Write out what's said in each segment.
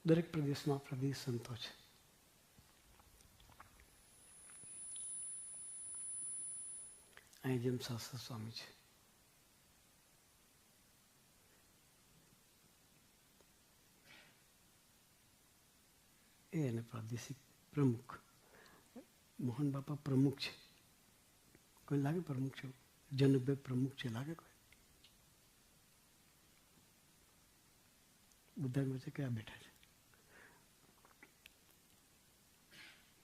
દરેક પ્રદેશમાં પ્રદેશ સંતો છે. અહીં જેમ શાસ્ત્ર સ્વામી છે, એને પ્રાદેશિક પ્રમુખ. મોહન બાપા પ્રમુખ છે. કોઈ લાગે પ્રમુખ છે? જનકભાઈ પ્રમુખ છે, લાગે કોઈ? બધા વચ્ચે ક્યાં બેઠા છે?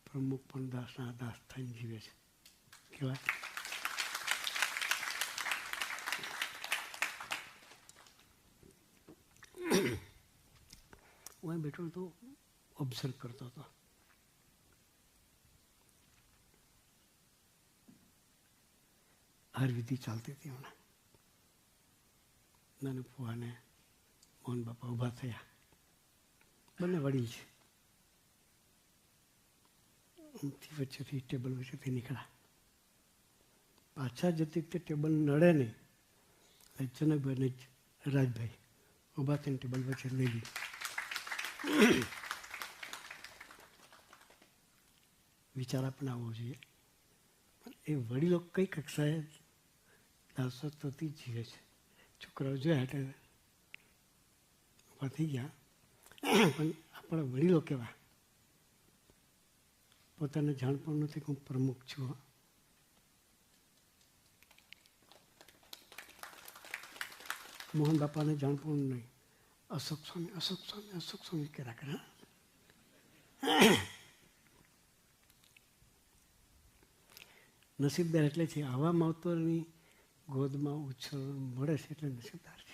પ્રમુખ પણ દાસના દાસ થઈને જીવે છે. કેવાય હું બેઠો તો ઓબ્ઝર્વ કરતો હતો. હર વિધિ ચાલતી હતી હમણાં. નાના ફુવાને મોહન બાપા ઊભા થયા. બંને વડીલ છે. વચ્ચેથી ટેબલ વચ્ચેથી નીકળ્યા. પાછા જતી તે ટેબલ નડે નહીં. જનકભાઈ ને રાજભાઈ ઊભા થઈને ટેબલ વચ્ચે લઈ લીધી. વિચાર અપનાવવો જોઈએ. એ વડીલો કઈ કક્ષાએ દાસત્વથી જીવે છે. છોકરાઓ જોયા એટલે ઊભા થઈ ગયા. પણ આપણા વડીલો કેવા? પોતાને જાણ પણ નથી કે હું પ્રમુખ છું. મોહન બાપાને જાણ પણ નહીં. અશોક સ્વામી, અશોક સ્વામી, અશોક સ્વામી કર્યા કરે. નસીબદાર એટલે છે આવા માવતરની ગોદમાં ઉછળ મળે છે એટલે નસીબદાર છે.